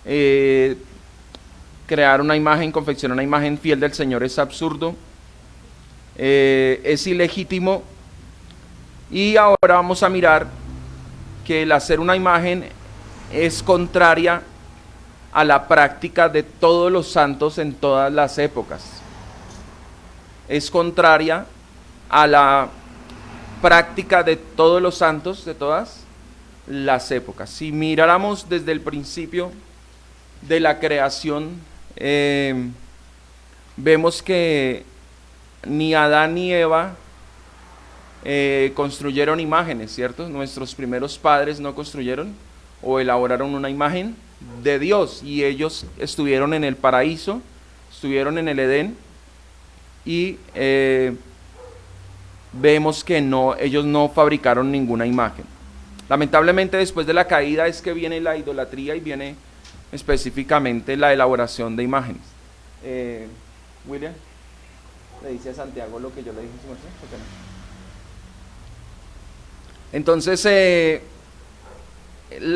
Eh, Crear una imagen, confeccionar una imagen fiel del Señor es absurdo, es ilegítimo. Y ahora vamos a mirar que el hacer una imagen es contraria a la práctica de todos los santos en todas las épocas. Es contraria a la práctica de todos los santos de todas las épocas. Si miráramos desde el principio de la creación, vemos que ni Adán ni Eva construyeron imágenes, ¿cierto? Nuestros primeros padres no construyeron o elaboraron una imagen de Dios, y ellos estuvieron en el paraíso, estuvieron en el Edén, y vemos que no, ellos no fabricaron ninguna imagen. Lamentablemente, después de la caída es que viene la idolatría y viene específicamente la elaboración de imágenes. William, le dice a Santiago lo que yo le dije en su merced, ¿por qué no? Entonces,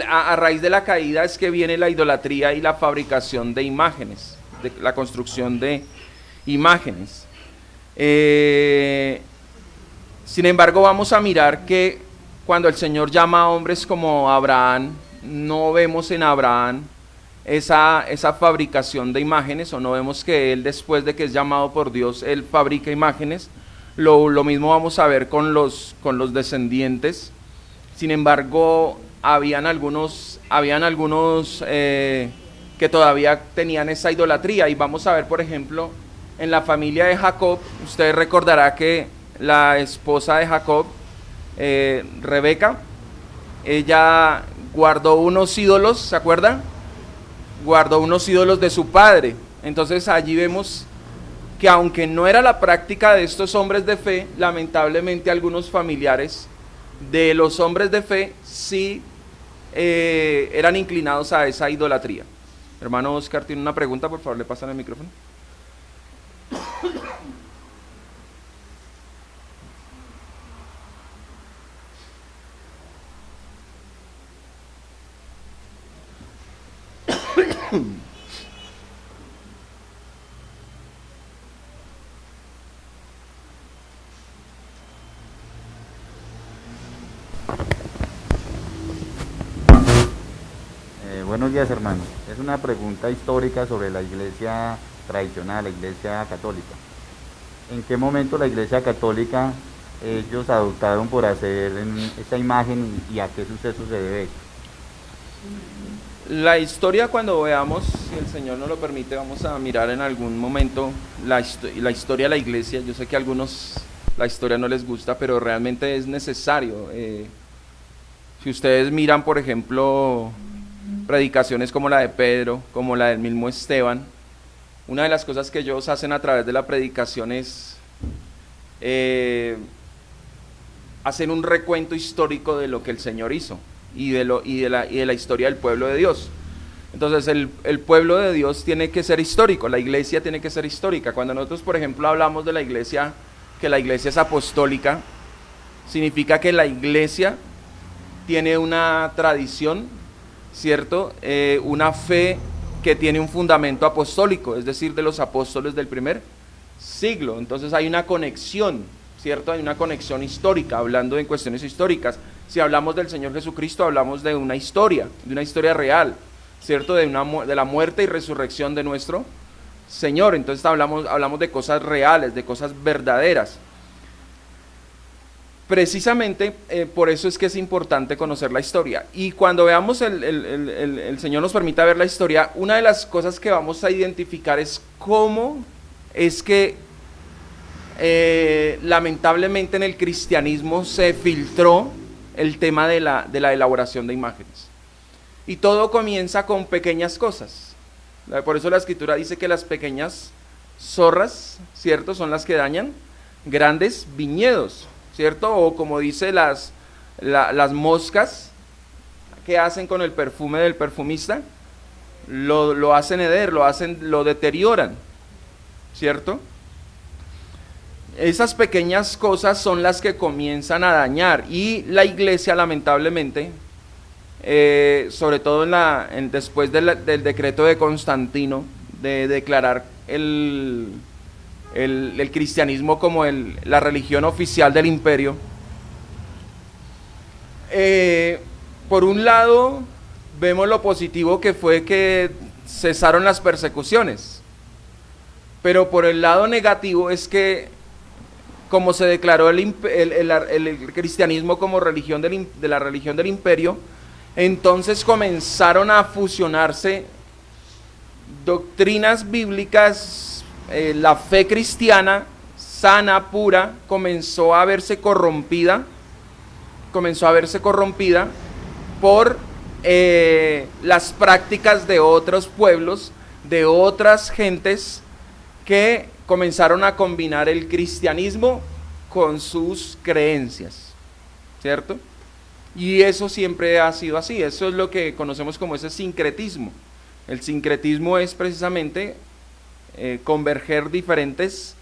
a raíz de la caída es que viene la idolatría y la fabricación de imágenes, de la construcción de imágenes. Sin embargo, vamos a mirar que cuando el Señor llama a hombres como Abraham, no vemos en Abraham esa fabricación de imágenes, o no vemos que él, después de que es llamado por Dios, él fabrica imágenes. Lo mismo vamos a ver con los descendientes. Sin embargo, habían algunos que todavía tenían esa idolatría, y vamos a ver, por ejemplo, en la familia de Jacob. Usted recordará que la esposa de Jacob, Rebeca, ella guardó unos ídolos, ¿se acuerdan? Guardó unos ídolos de su padre. Entonces allí vemos que, aunque no era la práctica de estos hombres de fe, lamentablemente algunos familiares de los hombres de fe sí eran inclinados a esa idolatría. Hermano Oscar tiene una pregunta, por favor, le pasan el micrófono. Buenos días, hermano. Es una pregunta histórica sobre la iglesia tradicional, la iglesia católica. ¿En qué momento la iglesia católica ellos adoptaron por hacer esta imagen, y a qué suceso se debe? La historia, cuando veamos, si el Señor nos lo permite, vamos a mirar en algún momento la historia de la iglesia. Yo sé que a algunos la historia no les gusta, pero realmente es necesario. Si ustedes miran, por ejemplo, predicaciones como la de Pedro, como la del mismo Esteban, una de las cosas que ellos hacen a través de la predicación es hacen un recuento histórico de lo que el Señor hizo, y de la historia del pueblo de Dios. Entonces el pueblo de Dios tiene que ser histórico, la iglesia tiene que ser histórica. Cuando nosotros, por ejemplo, hablamos de la iglesia, que la iglesia es apostólica, significa que la iglesia tiene una tradición, ¿cierto? Una fe que tiene un fundamento apostólico, es decir, de los apóstoles del primer siglo. Entonces hay una conexión, ¿cierto? Hay una conexión histórica, hablando en cuestiones históricas. Si hablamos del Señor Jesucristo, hablamos de una historia real, ¿cierto? De la muerte y resurrección de nuestro Señor. Entonces hablamos de cosas reales, de cosas verdaderas. Precisamente por eso es que es importante conocer la historia. Y cuando veamos, el Señor nos permita ver la historia, una de las cosas que vamos a identificar es cómo es que lamentablemente en el cristianismo se filtró el tema de la elaboración de imágenes. Y todo comienza con pequeñas cosas. Por eso la Escritura dice que las pequeñas zorras, ¿cierto?, son las que dañan grandes viñedos, ¿cierto? O como dice las moscas, ¿qué hacen con el perfume del perfumista? Lo hacen heder, lo deterioran, ¿cierto? Esas pequeñas cosas son las que comienzan a dañar, y la iglesia, lamentablemente, sobre todo después del decreto de Constantino, de declarar el cristianismo como la religión oficial del imperio. Por un lado, vemos lo positivo que fue que cesaron las persecuciones, pero por el lado negativo es que, como se declaró el cristianismo como religión de la religión del imperio, entonces comenzaron a fusionarse doctrinas bíblicas, la fe cristiana sana, pura, comenzó a verse corrompida por las prácticas de otros pueblos, de otras gentes que comenzaron a combinar el cristianismo con sus creencias, ¿cierto? Y eso siempre ha sido así, eso es lo que conocemos como ese sincretismo. El sincretismo es precisamente converger diferentes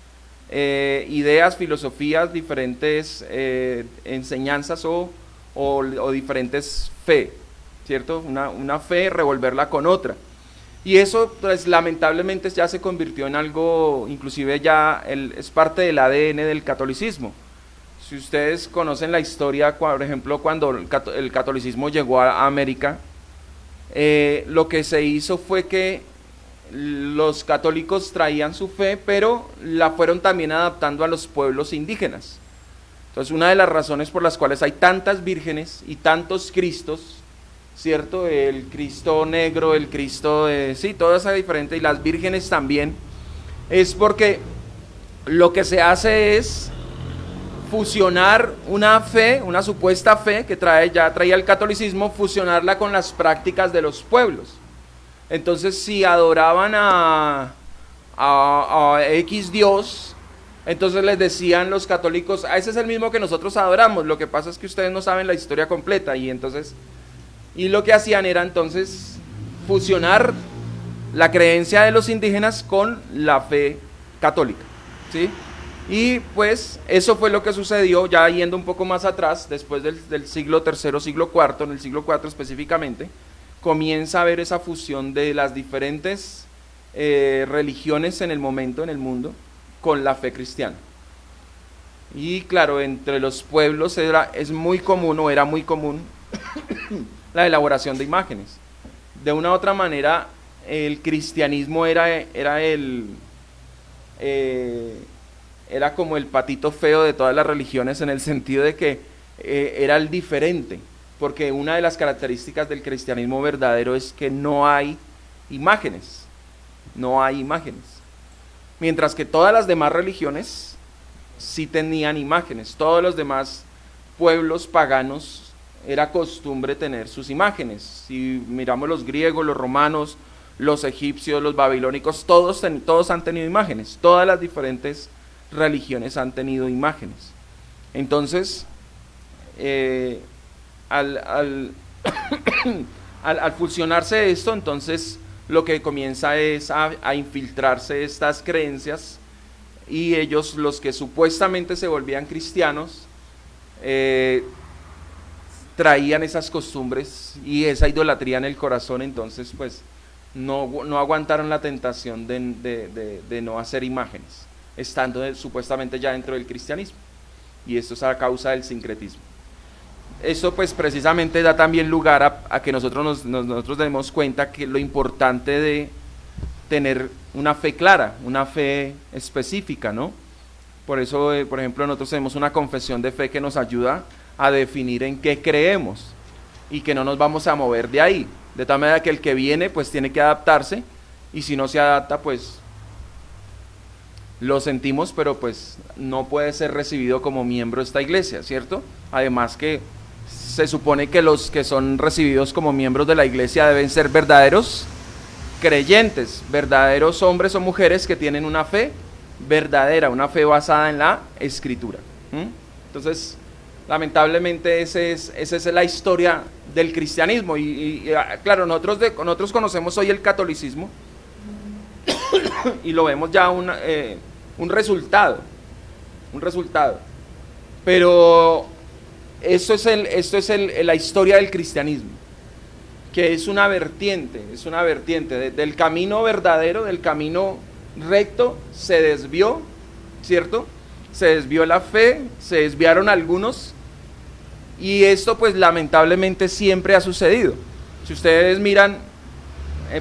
ideas, filosofías, diferentes enseñanzas o diferentes fe, ¿cierto? Una fe, revolverla con otra. Y eso, pues, lamentablemente ya se convirtió en algo, inclusive ya es parte del ADN del catolicismo. Si ustedes conocen la historia, por ejemplo, cuando el catolicismo llegó a América, lo que se hizo fue que los católicos traían su fe, pero la fueron también adaptando a los pueblos indígenas. Entonces, una de las razones por las cuales hay tantas vírgenes y tantos Cristos, ¿cierto? El Cristo negro, el Cristo, sí, todo eso es diferente, y las vírgenes también, es porque lo que se hace es fusionar una fe, una supuesta fe que traía el catolicismo, fusionarla con las prácticas de los pueblos. Entonces, si adoraban a X Dios, entonces les decían los católicos, ese es el mismo que nosotros adoramos, lo que pasa es que ustedes no saben la historia completa, y lo que hacían era entonces fusionar la creencia de los indígenas con la fe católica, ¿sí? Y pues eso fue lo que sucedió, ya yendo un poco más atrás, después del siglo III, siglo IV, en el siglo IV específicamente, comienza a haber esa fusión de las diferentes religiones en el momento, en el mundo, con la fe cristiana. Y claro, entre los pueblos era muy común la elaboración de imágenes. De una u otra manera, el cristianismo era como el patito feo de todas las religiones, en el sentido de que era el diferente, porque una de las características del cristianismo verdadero es que no hay imágenes, mientras que todas las demás religiones sí tenían imágenes. Todos los demás pueblos paganos era costumbre tener sus imágenes. Si miramos los griegos, los romanos, los egipcios, los babilónicos, todos han tenido imágenes. Todas las diferentes religiones han tenido imágenes. Entonces, al fusionarse esto, entonces lo que comienza es a infiltrarse estas creencias, y ellos, los que supuestamente se volvían cristianos, traían esas costumbres y esa idolatría en el corazón. Entonces pues no aguantaron la tentación de no hacer imágenes, estando supuestamente ya dentro del cristianismo, y esto es a causa del sincretismo. Eso pues precisamente da también lugar a que nosotros demos cuenta que lo importante de tener una fe clara, una fe específica, ¿no? Por eso, por ejemplo, nosotros tenemos una confesión de fe que nos ayuda a definir en qué creemos y que no nos vamos a mover de ahí, de tal manera que el que viene pues tiene que adaptarse, y si no se adapta pues lo sentimos, pero pues no puede ser recibido como miembro de esta iglesia, ¿cierto? Además que se supone que los que son recibidos como miembros de la iglesia deben ser verdaderos creyentes, verdaderos hombres o mujeres que tienen una fe verdadera, una fe basada en la escritura. Entonces, lamentablemente esa es la historia del cristianismo, y claro, nosotros conocemos hoy el catolicismo y lo vemos ya un resultado, pero esto es la historia del cristianismo. que es una vertiente, del camino verdadero, del camino recto, se desvió, ¿cierto? Se desvió la fe, se desviaron algunos, y esto pues lamentablemente siempre ha sucedido. Si ustedes miran,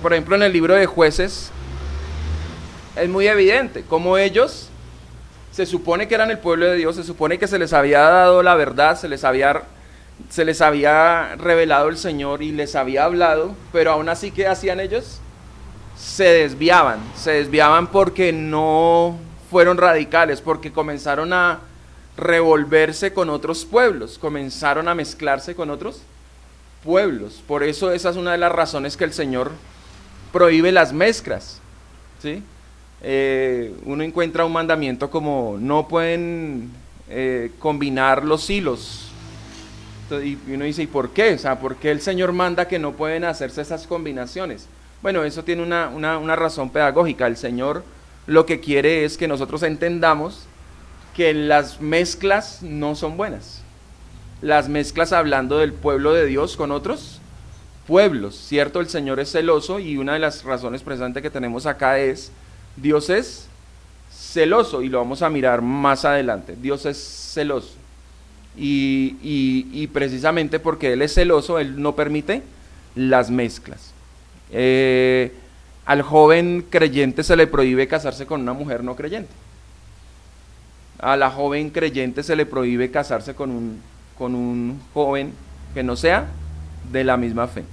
por ejemplo, en el libro de Jueces, es muy evidente cómo ellos se supone que eran el pueblo de Dios, se supone que se les había dado la verdad, se les había revelado el Señor y les había hablado, pero aún así, ¿qué hacían ellos? Se desviaban porque no fueron radicales, porque comenzaron a revolverse con otros pueblos, comenzaron a mezclarse con otros pueblos. Por eso esa es una de las razones que el Señor prohíbe las mezclas, ¿sí? Uno encuentra un mandamiento como no pueden combinar los hilos. Y uno dice, ¿y por qué? O sea, ¿por qué el Señor manda que no pueden hacerse esas combinaciones? Bueno, eso tiene una razón pedagógica. El Señor lo que quiere es que nosotros entendamos que las mezclas no son buenas. Las mezclas hablando del pueblo de Dios con otros pueblos, ¿cierto? El Señor es celoso y una de las razones presentes que tenemos acá es Dios es celoso, y lo vamos a mirar más adelante. Dios es celoso y precisamente porque Él es celoso, Él no permite las mezclas. Al joven creyente se le prohíbe casarse con una mujer no creyente. A la joven creyente se le prohíbe casarse con un joven que no sea de la misma fe.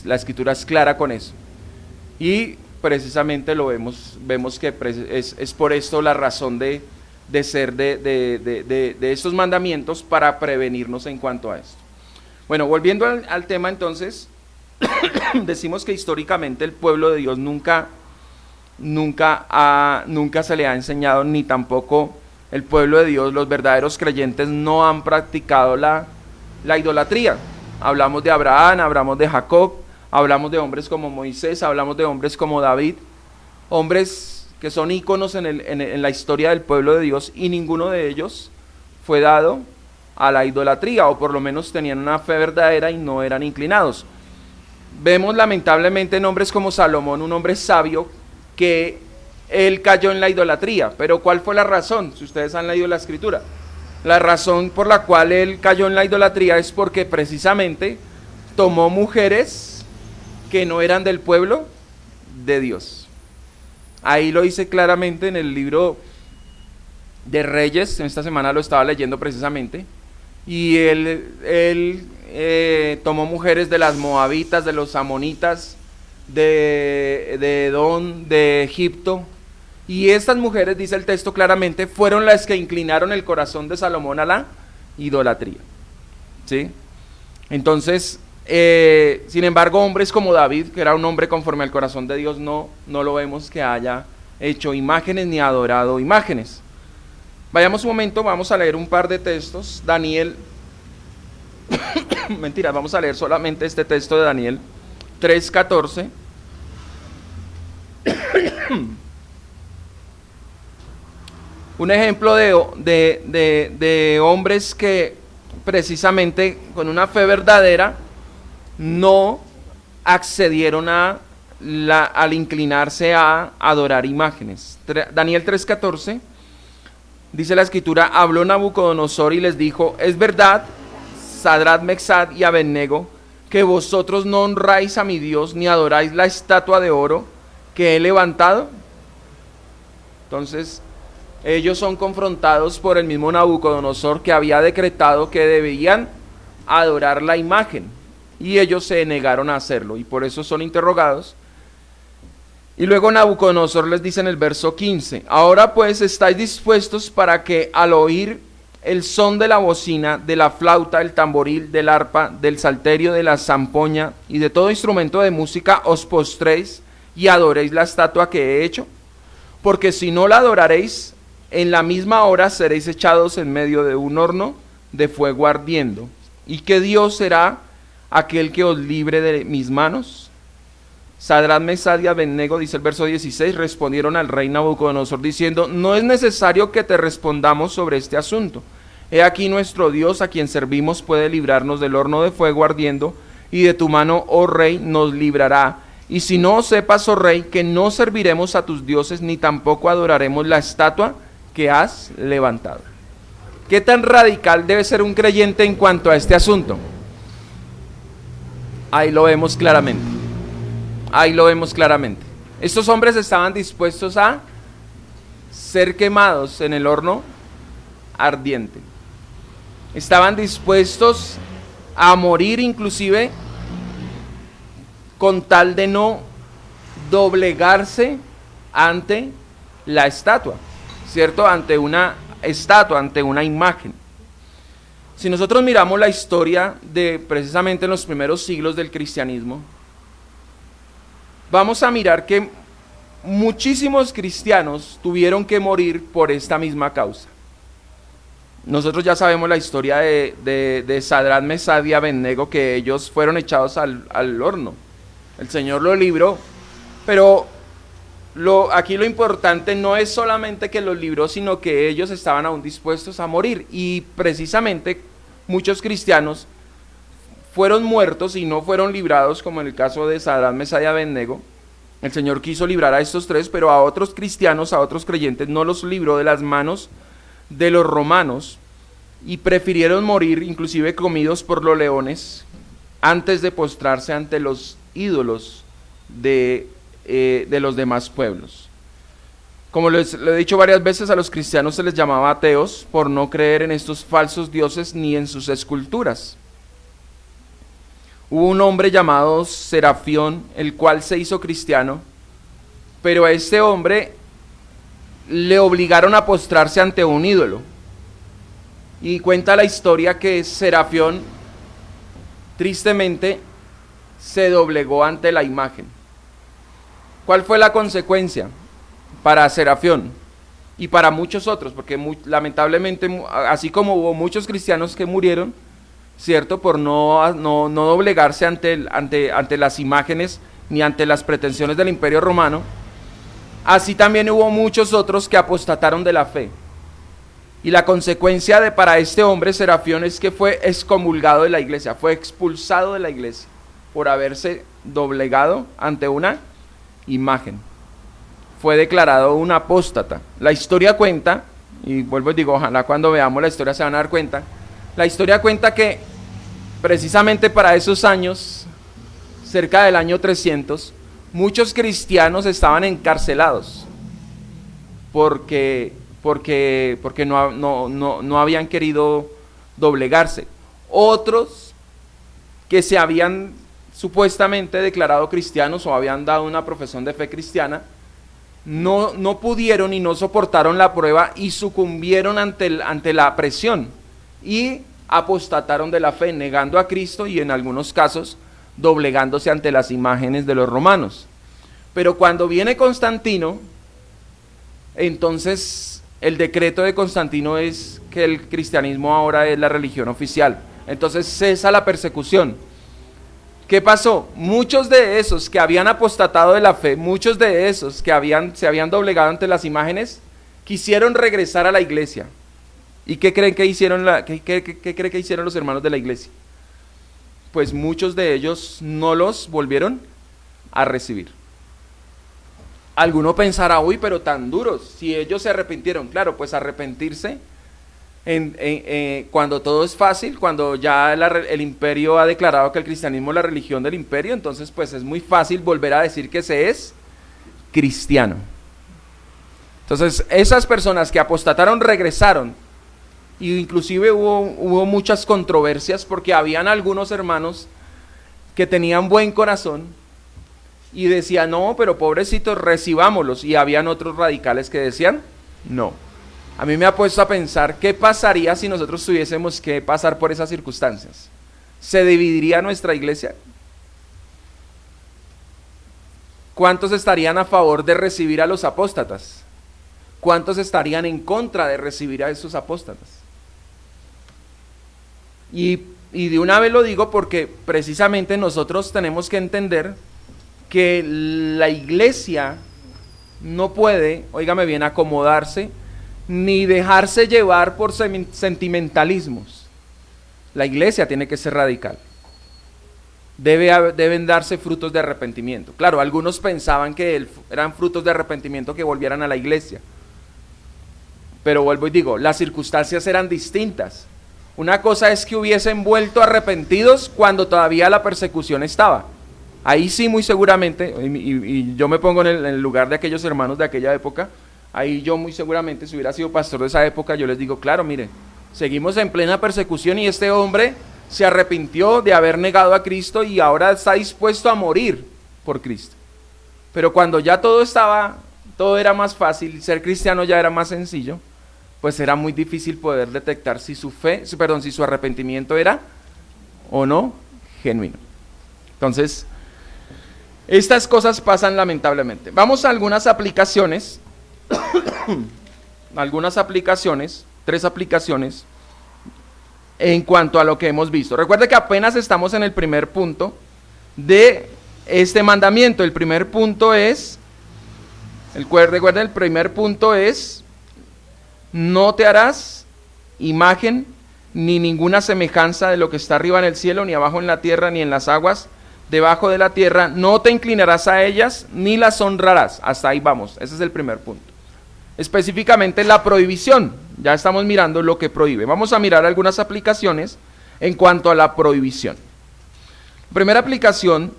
La Escritura es clara con eso. Y precisamente lo vemos que es por esto la razón de ser de estos mandamientos, para prevenirnos en cuanto a esto. Bueno, volviendo al tema entonces, decimos que históricamente el pueblo de Dios nunca se le ha enseñado, ni tampoco el pueblo de Dios, los verdaderos creyentes no han practicado la idolatría. Hablamos de Abraham, hablamos de Jacob, hablamos de hombres como Moisés, hablamos de hombres como David, hombres que son íconos en la historia del pueblo de Dios, y ninguno de ellos fue dado a la idolatría, o por lo menos tenían una fe verdadera y no eran inclinados. Vemos lamentablemente en hombres como Salomón, un hombre sabio, que él cayó en la idolatría. Pero ¿cuál fue la razón? Si ustedes han leído la Escritura, la razón por la cual él cayó en la idolatría es porque precisamente tomó mujeres que no eran del pueblo de Dios. Ahí lo dice claramente en el libro de Reyes. Esta semana lo estaba leyendo precisamente, y él tomó mujeres de las moabitas, de los amonitas, de Edom, de Egipto, y estas mujeres, dice el texto claramente, fueron las que inclinaron el corazón de Salomón a la idolatría, ¿sí? Entonces, sin embargo, hombres como David, que era un hombre conforme al corazón de Dios, no lo vemos que haya hecho imágenes ni adorado imágenes. Vayamos un momento, vamos a leer un par de textos. Daniel, mentira, vamos a leer solamente este texto de Daniel 3:14. Un ejemplo de hombres que precisamente con una fe verdadera no accedieron al inclinarse a adorar imágenes. Daniel 3:14 dice la Escritura: habló Nabucodonosor y les dijo, es verdad, Sadrach, Mesach y Abednego, que vosotros no honráis a mi Dios ni adoráis la estatua de oro que he levantado. Entonces ellos son confrontados por el mismo Nabucodonosor, que había decretado que debían adorar la imagen, y ellos se negaron a hacerlo, y por eso son interrogados. Y luego Nabucodonosor les dice en el verso 15: ahora pues estáis dispuestos para que al oír el son de la bocina, de la flauta, del tamboril, del arpa, del salterio, de la zampoña y de todo instrumento de música os postréis y adoréis la estatua que he hecho, porque si no la adoraréis, en la misma hora seréis echados en medio de un horno de fuego ardiendo. ¿Y qué Dios será aquel que os libre de mis manos? Sadrach, Mesach y Abednego, dice el verso 16, respondieron al rey Nabucodonosor diciendo: no es necesario que te respondamos sobre este asunto. He aquí nuestro Dios, a quien servimos, puede librarnos del horno de fuego ardiendo y de tu mano, oh rey, nos librará. Y si no, sepas, oh rey, que no serviremos a tus dioses, ni tampoco adoraremos la estatua que has levantado. ¿Qué tan radical debe ser un creyente en cuanto a este asunto? Ahí lo vemos claramente. Ahí lo vemos claramente. Estos hombres estaban dispuestos a ser quemados en el horno ardiente. Estaban dispuestos a morir inclusive con tal de no doblegarse ante la estatua, ¿cierto? Ante una estatua, ante una imagen. Si nosotros miramos la historia de precisamente en los primeros siglos del cristianismo, vamos a mirar que muchísimos cristianos tuvieron que morir por esta misma causa. Nosotros ya sabemos la historia de Sadrach, Mesach y Abednego, que ellos fueron echados al horno. El Señor lo libró, pero aquí lo importante no es solamente que los libró, sino que ellos estaban aún dispuestos a morir. Y precisamente muchos cristianos fueron muertos y no fueron librados, como en el caso de Sadrach, Mesach y Abednego. El Señor quiso librar a estos tres, pero a otros cristianos, a otros creyentes, no los libró de las manos de los romanos, y prefirieron morir inclusive comidos por los leones antes de postrarse ante los ídolos de los demás pueblos. Como lo he dicho varias veces, a los cristianos se les llamaba ateos por no creer en estos falsos dioses ni en sus esculturas. Hubo un hombre llamado Serafión, el cual se hizo cristiano, pero a este hombre le obligaron a postrarse ante un ídolo. Y cuenta la historia que Serafión, tristemente, se doblegó ante la imagen. ¿Cuál fue la consecuencia para Serafión y para muchos otros? Porque lamentablemente, así como hubo muchos cristianos que murieron, ¿cierto?, por no doblegarse ante las imágenes ni ante las pretensiones del Imperio Romano, así también hubo muchos otros que apostataron de la fe. Y la consecuencia para este hombre, Serafión, es que fue excomulgado de la iglesia, fue expulsado de la iglesia por haberse doblegado ante una imagen. Fue declarado un apóstata. La historia cuenta, y vuelvo y digo, ojalá cuando veamos la historia se van a dar cuenta, la historia cuenta que precisamente para esos años, cerca del año 300, muchos cristianos estaban encarcelados porque no habían querido doblegarse. Otros que se habían supuestamente declarado cristianos o habían dado una profesión de fe cristiana, no pudieron y no soportaron la prueba y sucumbieron ante la presión y apostataron de la fe, negando a Cristo y en algunos casos doblegándose ante las imágenes de los romanos. Pero cuando viene Constantino, entonces el decreto de Constantino es que el cristianismo ahora es la religión oficial. Entonces cesa la persecución. ¿Qué pasó? Muchos de esos que habían apostatado de la fe, muchos de esos que se habían doblegado ante las imágenes, quisieron regresar a la iglesia. ¿Y qué creen que hicieron, qué creen que hicieron los hermanos de la iglesia? Pues muchos de ellos no los volvieron a recibir. Alguno pensará, uy, pero tan duros, si ellos se arrepintieron. Claro, pues arrepentirse cuando todo es fácil, cuando ya el imperio ha declarado que el cristianismo es la religión del imperio, entonces pues es muy fácil volver a decir que se es cristiano. Entonces esas personas que apostataron regresaron, y inclusive hubo muchas controversias porque habían algunos hermanos que tenían buen corazón y decían, no, pero pobrecitos, recibámoslos, y habían otros radicales que decían, no. A mí me ha puesto a pensar, ¿qué pasaría si nosotros tuviésemos que pasar por esas circunstancias? ¿Se dividiría nuestra iglesia? ¿Cuántos estarían a favor de recibir a los apóstatas? ¿Cuántos estarían en contra de recibir a esos apóstatas? Y de una vez lo digo porque precisamente nosotros tenemos que entender que la iglesia no puede, óigame bien, acomodarse ni dejarse llevar por sentimentalismos. La iglesia tiene que ser radical. deben darse frutos de arrepentimiento. Claro, algunos pensaban que eran frutos de arrepentimiento que volvieran a la iglesia. Pero vuelvo y digo, las circunstancias eran distintas. Una cosa es que hubiesen vuelto arrepentidos cuando todavía la persecución estaba. Ahí sí, muy seguramente, y yo me pongo en el lugar de aquellos hermanos de aquella época, ahí yo muy seguramente, si hubiera sido pastor de esa época, yo les digo, claro, mire, seguimos en plena persecución y este hombre se arrepintió de haber negado a Cristo y ahora está dispuesto a morir por Cristo. Pero cuando ya todo era más fácil, ser cristiano ya era más sencillo, pues era muy difícil poder detectar si su arrepentimiento era o no genuino. Entonces, estas cosas pasan lamentablemente. Vamos a algunas aplicaciones, tres aplicaciones, en cuanto a lo que hemos visto. Recuerde que apenas estamos en el primer punto de este mandamiento. El primer punto es, no te harás imagen ni ninguna semejanza de lo que está arriba en el cielo, ni abajo en la tierra, ni en las aguas debajo de la tierra. No te inclinarás a ellas, ni las honrarás. Hasta ahí vamos, ese es el primer punto. Específicamente la prohibición, ya estamos mirando lo que prohíbe. Vamos a mirar algunas aplicaciones en cuanto a la prohibición. La primera aplicación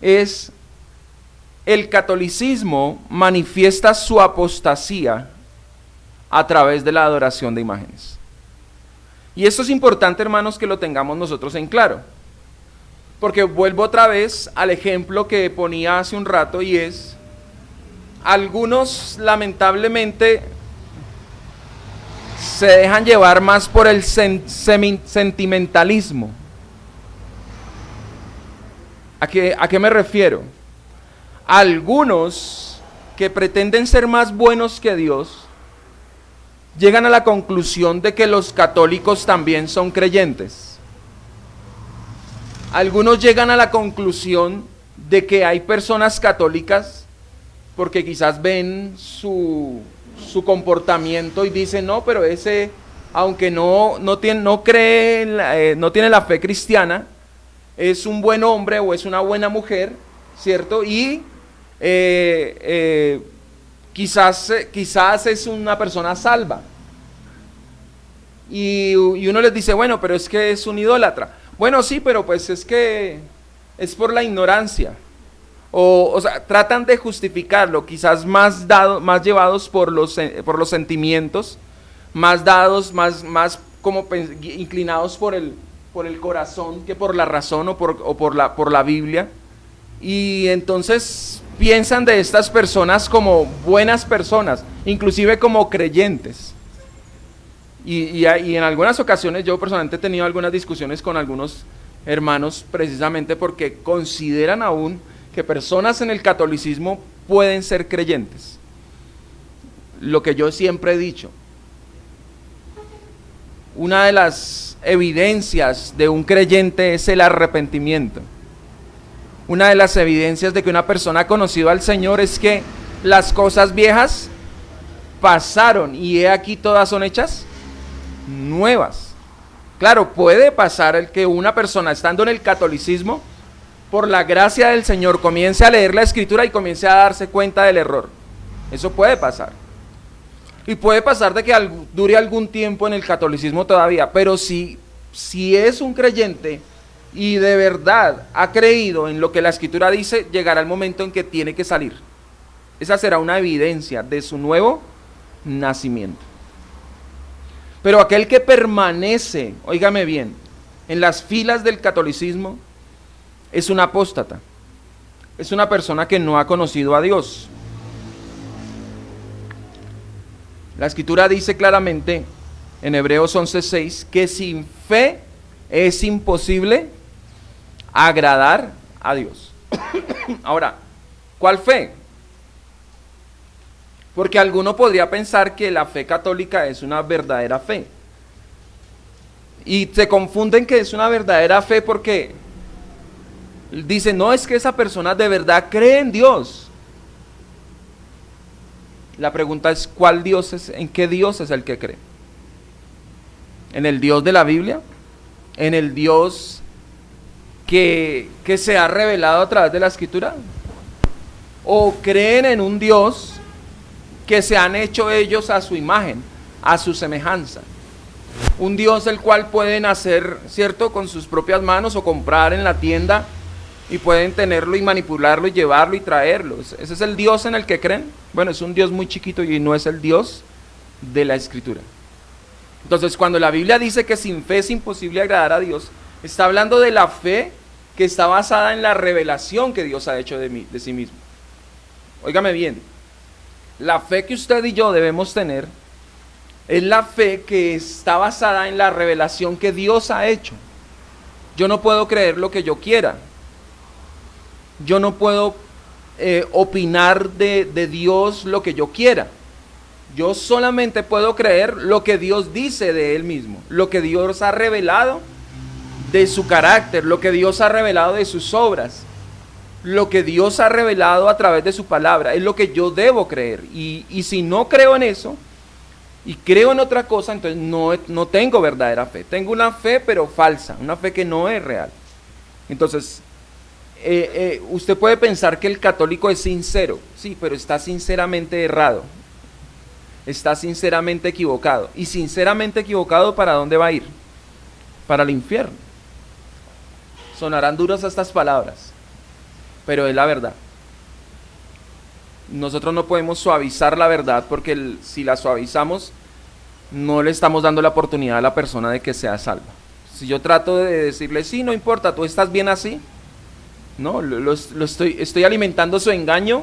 es: el catolicismo manifiesta su apostasía a través de la adoración de imágenes. Y esto es importante, hermanos, que lo tengamos nosotros en claro, porque vuelvo otra vez al ejemplo que ponía hace un rato, y es: algunos lamentablemente se dejan llevar más por el sentimentalismo. ¿A qué me refiero? Algunos que pretenden ser más buenos que Dios llegan a la conclusión de que los católicos también son creyentes. Algunos llegan a la conclusión de que hay personas católicas porque quizás ven su comportamiento y dicen, no, pero ese, aunque no tiene la fe cristiana, es un buen hombre o es una buena mujer, ¿cierto? Y quizás es una persona salva. Y uno les dice, bueno, pero es que es un idólatra. Bueno, sí, pero pues es que es por la ignorancia. O sea, tratan de justificarlo, quizás más llevados por los sentimientos, más como inclinados por el corazón que por la razón o por la Biblia. Y entonces piensan de estas personas como buenas personas, inclusive como creyentes. Y en algunas ocasiones yo personalmente he tenido algunas discusiones con algunos hermanos precisamente porque consideran aún que personas en el catolicismo pueden ser creyentes. Lo que yo siempre he dicho, una de las evidencias de un creyente es el arrepentimiento. Una de las evidencias de que una persona ha conocido al Señor es que las cosas viejas pasaron y he aquí todas son hechas nuevas. Claro, puede pasar el que una persona estando en el catolicismo, por la gracia del Señor, comience a leer la Escritura y comience a darse cuenta del error. Eso puede pasar. Y puede pasar de que dure algún tiempo en el catolicismo todavía, pero si es un creyente y de verdad ha creído en lo que la Escritura dice, llegará el momento en que tiene que salir. Esa será una evidencia de su nuevo nacimiento. Pero aquel que permanece, óigame bien, en las filas del catolicismo, es un apóstata, es una persona que no ha conocido a Dios. La Escritura dice claramente en Hebreos 11:6 que sin fe es imposible agradar a Dios. Ahora, ¿cuál fe? Porque alguno podría pensar que la fe católica es una verdadera fe. Y se confunden que es una verdadera fe porque dicen, no, es que esa persona de verdad cree en Dios. La pregunta es, ¿cuál Dios es? ¿En qué Dios es el que cree? ¿En el Dios de la Biblia? ¿En el Dios que se ha revelado a través de la Escritura? ¿O creen en un Dios que se han hecho ellos a su imagen, a su semejanza? Un Dios el cual pueden hacer, ¿cierto?, con sus propias manos o comprar en la tienda y pueden tenerlo y manipularlo y llevarlo y traerlo. ¿Ese es el Dios en el que creen? Bueno, es un Dios muy chiquito y no es el Dios de la Escritura. Entonces, cuando la Biblia dice que sin fe es imposible agradar a Dios, está hablando de la fe que está basada en la revelación que Dios ha hecho de sí mismo. Óigame bien, la fe que usted y yo debemos tener es la fe que está basada en la revelación que Dios ha hecho. Yo no puedo creer lo que yo quiera. Yo no puedo opinar de Dios lo que yo quiera. Yo solamente puedo creer lo que Dios dice de Él mismo, lo que Dios ha revelado de su carácter, lo que Dios ha revelado de sus obras, lo que Dios ha revelado a través de su palabra, es lo que yo debo creer. Y si no creo en eso, y creo en otra cosa, entonces no tengo verdadera fe. Tengo una fe pero falsa, una fe que no es real. Entonces, usted puede pensar que el católico es sincero, sí, pero está sinceramente errado. Está sinceramente equivocado. Y sinceramente equivocado, ¿para dónde va a ir? Para el infierno. Sonarán duras estas palabras, pero es la verdad. Nosotros no podemos suavizar la verdad porque si la suavizamos, no le estamos dando la oportunidad a la persona de que sea salva. Si yo trato de decirle, sí, no importa, tú estás bien así, no, estoy alimentando su engaño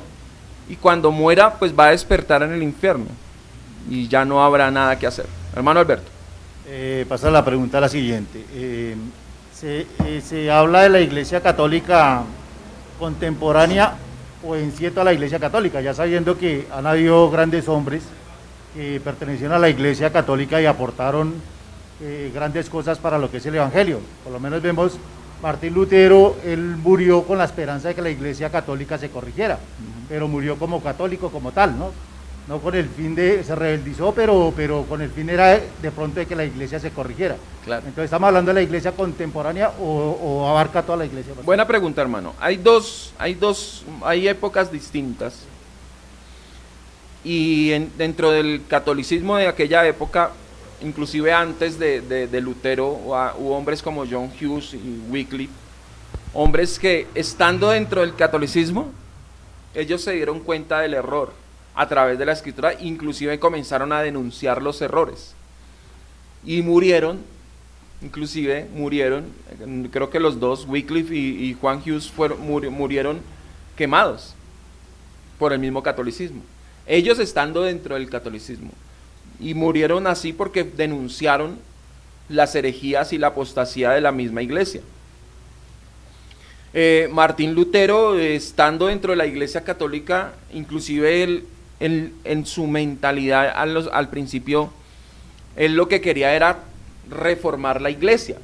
y cuando muera, pues va a despertar en el infierno y ya no habrá nada que hacer. Hermano Alberto. Pasa la pregunta a la siguiente. Se habla de la Iglesia Católica contemporánea o en sí a la Iglesia Católica, ya sabiendo que han habido grandes hombres que pertenecieron a la Iglesia Católica y aportaron grandes cosas para lo que es el Evangelio. Por lo menos vemos Martín Lutero, él murió con la esperanza de que la Iglesia Católica se corrigiera, pero murió como católico como tal, ¿no? No con el fin se rebeldizó, pero con el fin era de pronto de que la Iglesia se corrigiera. Claro. Entonces, ¿estamos hablando de la Iglesia contemporánea o abarca toda la Iglesia? Buena pregunta, hermano. Hay épocas distintas y dentro del catolicismo de aquella época, inclusive antes de Lutero, hubo hombres como John Hughes y Wycliffe, hombres que estando dentro del catolicismo, ellos se dieron cuenta del error a través de la Escritura, inclusive comenzaron a denunciar los errores y murieron, creo que los dos, Wycliffe y Juan Hughes, murieron quemados por el mismo catolicismo, ellos estando dentro del catolicismo, y murieron así porque denunciaron las herejías y la apostasía de la misma iglesia. Martín Lutero, estando dentro de la Iglesia Católica, inclusive él, en su mentalidad al principio, él lo que quería era reformar la iglesia,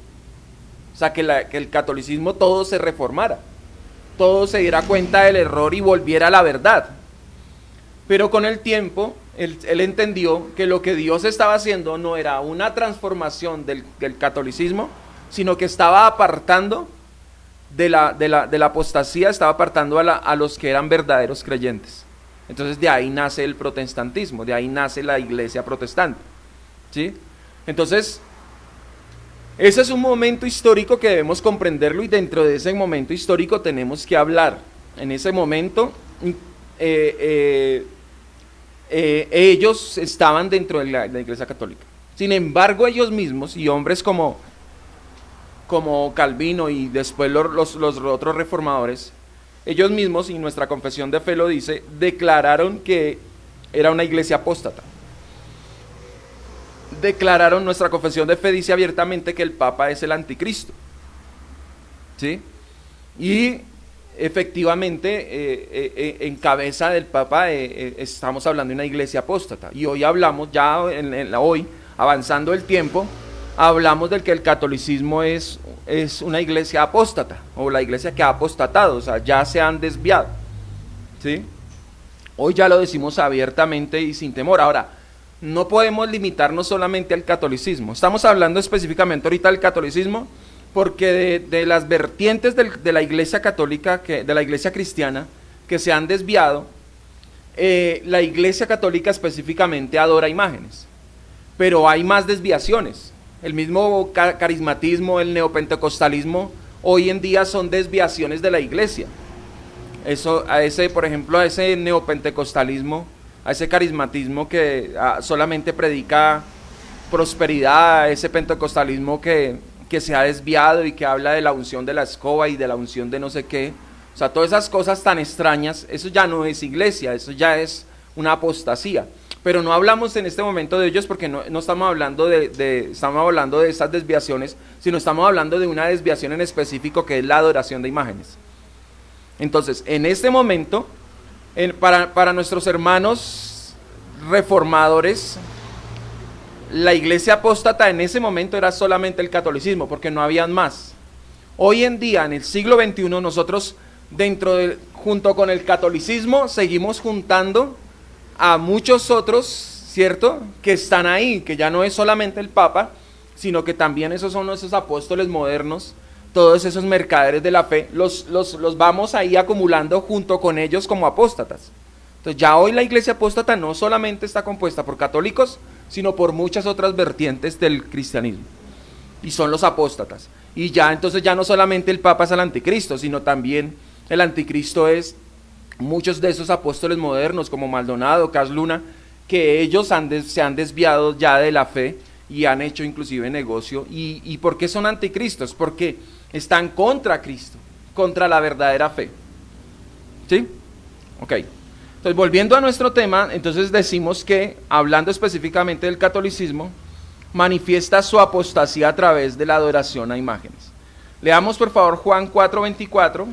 o sea, que el catolicismo todo se reformara, todo se diera cuenta del error y volviera a la verdad. Pero con el tiempo, él entendió que lo que Dios estaba haciendo no era una transformación del catolicismo, sino que estaba apartando de la apostasía, estaba apartando a los que eran verdaderos creyentes. Entonces de ahí nace el protestantismo, de ahí nace la iglesia protestante, ¿sí? Entonces, ese es un momento histórico que debemos comprenderlo y dentro de ese momento histórico tenemos que hablar. En ese momento, ellos estaban dentro de la iglesia católica. Sin embargo, ellos mismos y hombres como Calvino y después los otros reformadores, ellos mismos, y nuestra confesión de fe lo dice, declararon que era una iglesia apóstata. Nuestra confesión de fe dice abiertamente que el Papa es el anticristo, ¿sí? Y efectivamente, en cabeza del Papa estamos hablando de una iglesia apóstata. Y hoy hablamos, hoy, avanzando el tiempo, hablamos del que el catolicismo es una iglesia apóstata, o la iglesia que ha apostatado, o sea, ya se han desviado, ¿sí? Hoy ya lo decimos abiertamente y sin temor. Ahora, no podemos limitarnos solamente al catolicismo. Estamos hablando específicamente ahorita del catolicismo porque de las vertientes de la iglesia católica, de la iglesia cristiana, que se han desviado, la iglesia católica específicamente adora imágenes, pero hay más desviaciones. El mismo carismatismo, el neopentecostalismo, hoy en día son desviaciones de la iglesia. Por ejemplo, a ese neopentecostalismo, a ese carismatismo que solamente predica prosperidad, a ese pentecostalismo que se ha desviado y que habla de la unción de la escoba y de la unción de no sé qué. O sea, todas esas cosas tan extrañas, eso ya no es iglesia, eso ya es una apostasía. Pero no hablamos en este momento de ellos porque no estamos hablando estamos hablando de esas desviaciones, sino estamos hablando de una desviación en específico que es la adoración de imágenes. Entonces, en este momento, para nuestros hermanos reformadores, la iglesia apóstata en ese momento era solamente el catolicismo, porque no habían más. Hoy en día, en el siglo XXI, nosotros junto con el catolicismo, seguimos juntando a muchos otros, ¿cierto?, que están ahí, que ya no es solamente el Papa, sino que también esos son esos apóstoles modernos, todos esos mercaderes de la fe, los vamos ahí acumulando junto con ellos como apóstatas. Entonces ya hoy la iglesia apóstata no solamente está compuesta por católicos, sino por muchas otras vertientes del cristianismo, y son los apóstatas. Y ya entonces ya no solamente el Papa es el anticristo, sino también el anticristo es muchos de esos apóstoles modernos como Maldonado, Cas Luna, que ellos se han desviado ya de la fe y han hecho inclusive negocio. ¿Y por qué son anticristos? Porque están contra Cristo, contra la verdadera fe. ¿Sí? Ok. Entonces, volviendo a nuestro tema, entonces decimos que, hablando específicamente del catolicismo, manifiesta su apostasía a través de la adoración a imágenes. Leamos por favor Juan 4:24,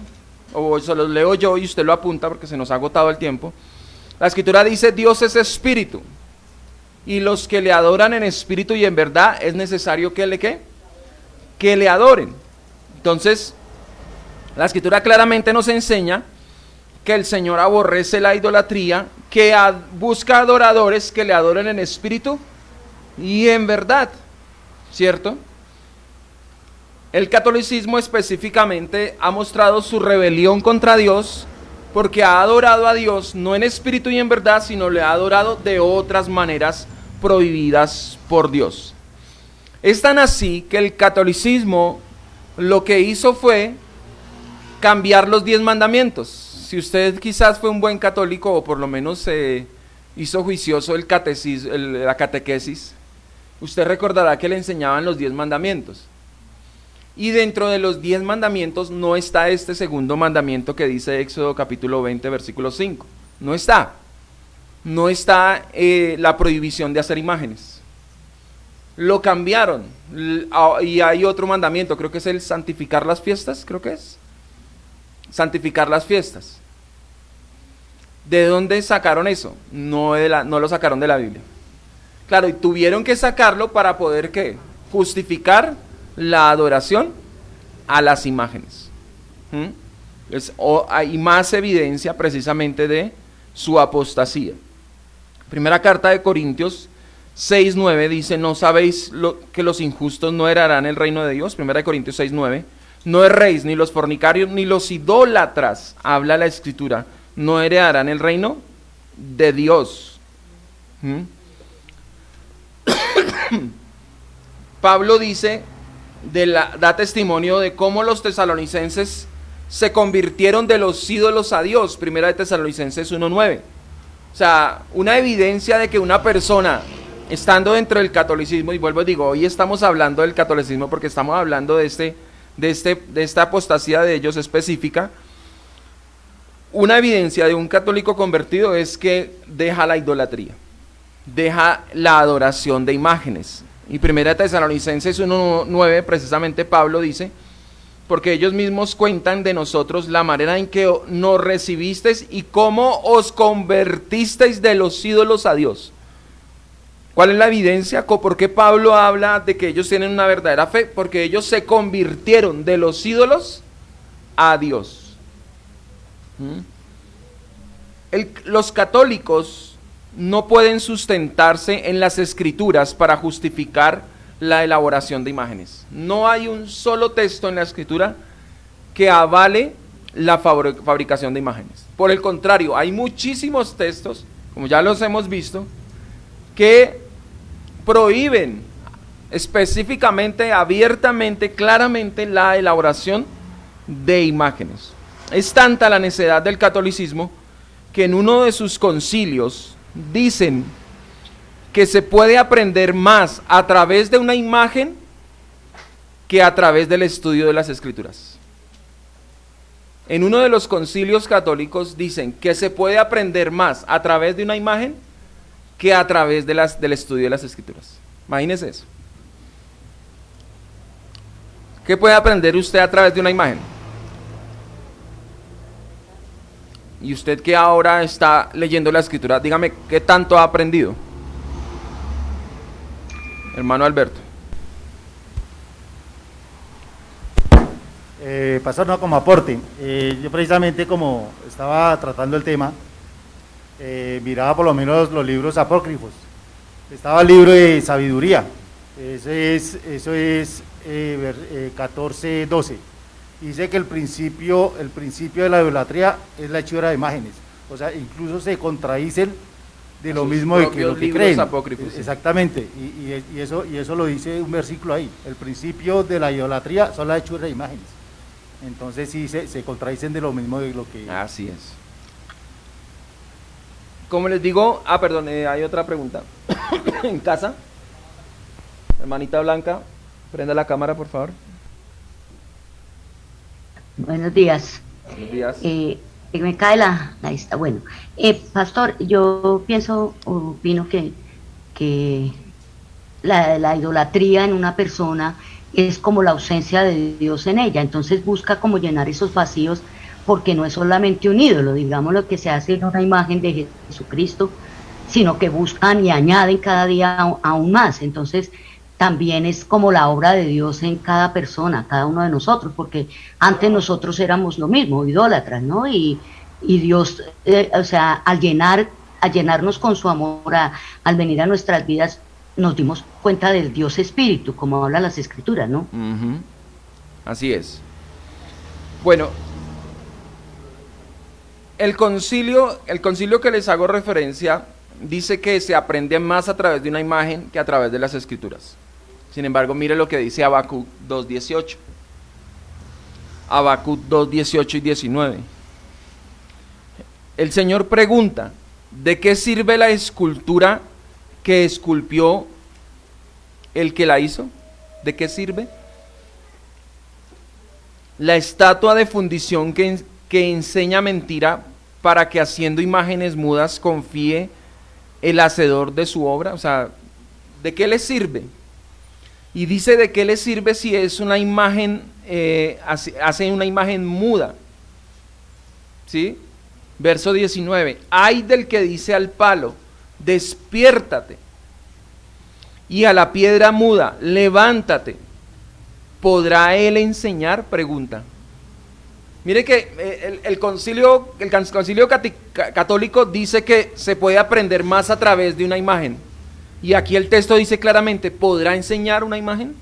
o se los leo yo y usted lo apunta porque se nos ha agotado el tiempo. La escritura dice: Dios es espíritu, y los que le adoran en espíritu y en verdad es necesario que le adoren. Entonces, la escritura claramente nos enseña que el Señor aborrece la idolatría, que busca adoradores que le adoren en espíritu y en verdad, ¿cierto? El catolicismo específicamente ha mostrado su rebelión contra Dios porque ha adorado a Dios no en espíritu y en verdad, sino le ha adorado de otras maneras prohibidas por Dios. Es tan así que el catolicismo lo que hizo fue cambiar los 10 mandamientos. Si usted quizás fue un buen católico o por lo menos hizo juicioso la catequesis, usted recordará que le enseñaban los 10 mandamientos. Y dentro de los 10 mandamientos no está este segundo mandamiento que dice Éxodo capítulo 20, versículo 5. No está. No está la prohibición de hacer imágenes. Lo cambiaron. Y hay otro mandamiento, creo que es el santificar las fiestas, creo que es. Santificar las fiestas. ¿De dónde sacaron eso? No lo sacaron de la Biblia. Claro, y tuvieron que sacarlo para poder, ¿qué? Justificar la adoración a las imágenes. Hay más evidencia precisamente de su apostasía. Primera carta de Corintios 6:9 dice: ¿no sabéis que los injustos no heredarán el reino de Dios? Primera de Corintios 6:9. No erréis, ni los fornicarios ni los idólatras, habla la escritura, no heredarán el reino de Dios. Pablo dice, da testimonio de cómo los tesalonicenses se convirtieron de los ídolos a Dios. Primera de Tesalonicenses 1:9. O sea, una evidencia de que una persona, estando dentro del catolicismo, y vuelvo y digo, hoy estamos hablando del catolicismo porque estamos hablando de esta apostasía de ellos específica. Una evidencia de un católico convertido es que deja la idolatría, deja la adoración de imágenes. Y Primera de Tesalonicenses 1:9, precisamente Pablo dice: porque ellos mismos cuentan de nosotros la manera en que nos recibisteis y cómo os convertisteis de los ídolos a Dios. ¿Cuál es la evidencia? ¿Por qué Pablo habla de que ellos tienen una verdadera fe? Porque ellos se convirtieron de los ídolos a Dios. Los católicos no pueden sustentarse en las escrituras para justificar la elaboración de imágenes. No hay un solo texto en la Escritura que avale la fabricación de imágenes. Por el contrario, hay muchísimos textos, como ya los hemos visto, que prohíben específicamente, abiertamente, claramente la elaboración de imágenes. Es tanta la necedad del catolicismo que en uno de sus concilios dicen que se puede aprender más a través de una imagen que a través del estudio de las Escrituras. En uno de los concilios católicos dicen que se puede aprender más a través de una imagen que a través de del estudio de las Escrituras. Imagínese eso. ¿Qué puede aprender usted a través de una imagen? Y usted que ahora está leyendo la Escritura, dígame, ¿qué tanto ha aprendido? Hermano Alberto. Pastor, no, como aporte. Yo precisamente como estaba tratando el tema, miraba por lo menos los libros apócrifos. Estaba el libro de sabiduría, eso es 14:12. Dice que el principio de la idolatría es la hechura de imágenes. O sea, incluso se contradicen de lo mismo de que lo que creen. Apócrifos, sí. Exactamente, y eso lo dice un versículo ahí. El principio de la idolatría son las hechuras de imágenes. Entonces sí se contradicen de lo mismo de lo que... Así es. Como les digo, perdón, hay otra pregunta. En casa, hermanita Blanca, prenda la cámara, por favor. Buenos días. Buenos días. Me cae la lista. Bueno, pastor, yo opino que la idolatría en una persona es como la ausencia de Dios en ella, entonces busca como llenar esos vacíos, porque no es solamente un ídolo, digamos, lo que se hace en una imagen de Jesucristo, sino que buscan y añaden cada día aún más. Entonces también es como la obra de Dios en cada persona, cada uno de nosotros, porque antes nosotros éramos lo mismo, idólatras, ¿no? Y Dios, o sea, al llenarnos con su amor, al venir a nuestras vidas, nos dimos cuenta del Dios Espíritu, como hablan las Escrituras, ¿no? Uh-huh. Así es. Bueno, el concilio que les hago referencia dice que se aprende más a través de una imagen que a través de las Escrituras. Sin embargo, mire lo que dice Habacuc 2:18. Habacuc 2:18 y 19. El Señor pregunta, ¿de qué sirve la escultura que esculpió el que la hizo? ¿De qué sirve? La estatua de fundición que enseña mentira para que haciendo imágenes mudas confíe el hacedor de su obra. O sea, ¿de qué le sirve? Y dice, ¿de qué le sirve si es una imagen, hace una imagen muda? ¿Sí? Verso 19, ay del que dice al palo, despiértate, y a la piedra muda, levántate, ¿podrá él enseñar? Pregunta. Mire que el concilio católico dice que se puede aprender más a través de una imagen, y aquí el texto dice claramente, ¿podrá enseñar una imagen?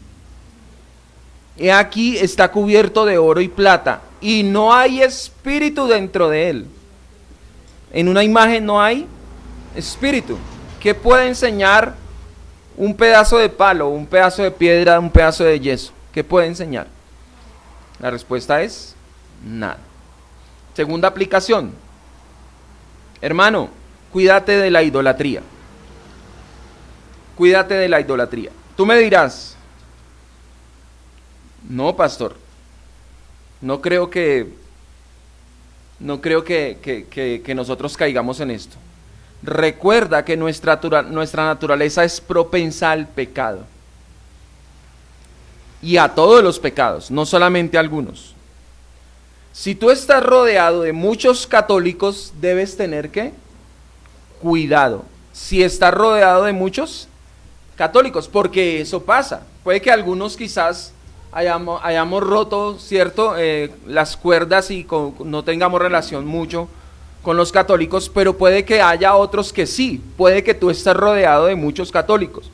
He aquí está cubierto de oro y plata, y no hay espíritu dentro de él. En una imagen no hay espíritu. ¿Qué puede enseñar un pedazo de palo, un pedazo de piedra, un pedazo de yeso? ¿Qué puede enseñar? La respuesta es nada. Segunda aplicación. Hermano, cuídate de la idolatría. Cuídate de la idolatría. Tú me dirás, no, pastor, no creo que nosotros caigamos en esto. Recuerda que nuestra naturaleza es propensa al pecado. Y a todos los pecados, no solamente a algunos. Si tú estás rodeado de muchos católicos, debes tener ¿qué? Cuidado. Si estás rodeado de muchos católicos, porque eso pasa. Puede que algunos quizás hayamos roto, ¿cierto? Las cuerdas y no tengamos relación mucho con los católicos, pero puede que haya otros que sí. Puede que tú estés rodeado de muchos católicos.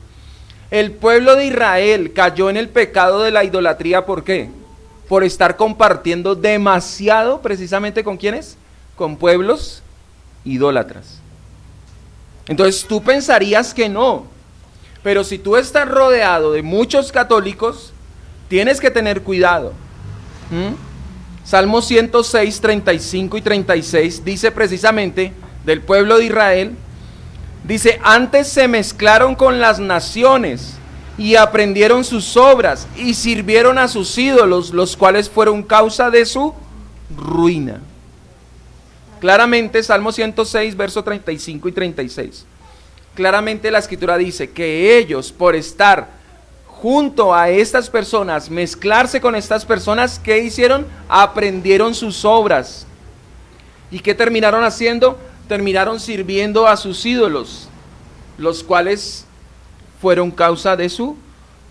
El pueblo de Israel cayó en el pecado de la idolatría, ¿por qué? Por estar compartiendo demasiado, precisamente ¿con quiénes? Con pueblos idólatras. Entonces tú pensarías que no, pero si tú estás rodeado de muchos católicos, tienes que tener cuidado. Salmo 106, 35 y 36 dice precisamente del pueblo de Israel, dice, antes se mezclaron con las naciones y aprendieron sus obras y sirvieron a sus ídolos, los cuales fueron causa de su ruina. Claramente, Salmo 106, verso 35 y 36. Claramente la Escritura dice que ellos, por estar junto a estas personas, mezclarse con estas personas, ¿qué hicieron? Aprendieron sus obras. ¿Y qué terminaron haciendo? Terminaron sirviendo a sus ídolos, los cuales fueron causa de su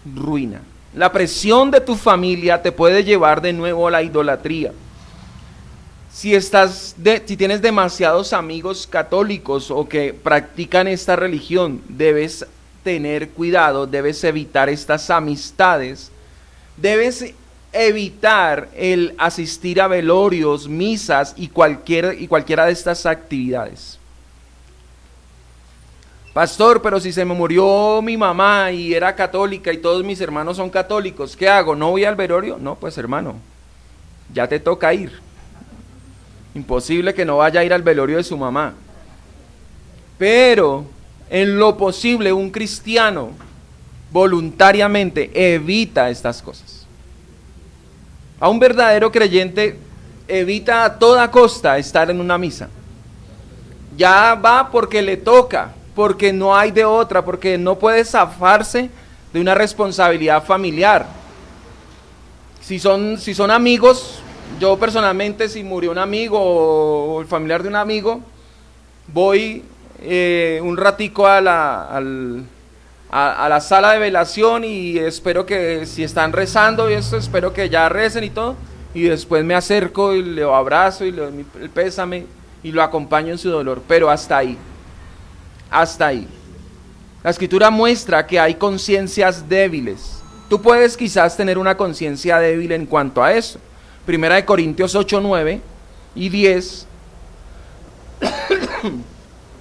ruina. La presión de tu familia te puede llevar de nuevo a la idolatría. Si tienes demasiados amigos católicos o que practican esta religión, debes tener cuidado, debes evitar estas amistades, debes evitar el asistir a velorios, misas y cualquiera de estas actividades. Pastor, pero si se me murió mi mamá y era católica y todos mis hermanos son católicos, ¿qué hago? ¿No voy al velorio? No, pues hermano, ya te toca ir. Imposible que no vaya a ir al velorio de su mamá. Pero en lo posible un cristiano voluntariamente evita estas cosas. A un verdadero creyente evita a toda costa estar en una misa. Ya va porque le toca, porque no hay de otra, porque no puede zafarse de una responsabilidad familiar. Si son amigos, yo personalmente, si murió un amigo o el familiar de un amigo, voy un ratico a la sala de velación y espero que, si están rezando y eso, espero que ya recen y todo, y después me acerco y le abrazo y le doy el pésame y lo acompaño en su dolor, pero hasta ahí. La Escritura muestra que hay conciencias débiles. Tú puedes quizás tener una conciencia débil en cuanto a eso. Primera de Corintios 8, 9 y 10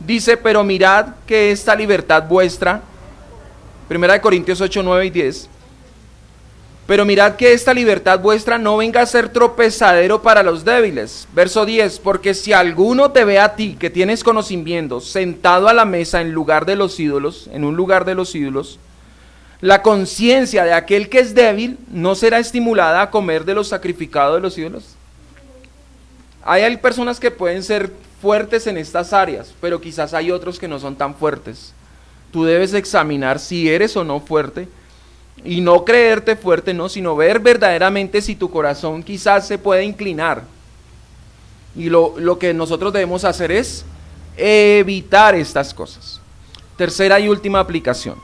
dice, pero mirad que esta libertad vuestra, Primera de Corintios 8, 9 y 10, pero mirad que esta libertad vuestra no venga a ser tropezadero para los débiles. Verso 10, porque si alguno te ve a ti, que tienes conocimiento, sentado a la mesa en un lugar de los ídolos, la conciencia de aquel que es débil no será estimulada a comer de lo sacrificado de los ídolos. Hay personas que pueden ser fuertes en estas áreas, pero quizás hay otros que no son tan fuertes. Tú debes examinar si eres o no fuerte, y no creerte fuerte, no, sino ver verdaderamente si tu corazón quizás se puede inclinar. Y lo que nosotros debemos hacer es evitar estas cosas. Tercera y última aplicación.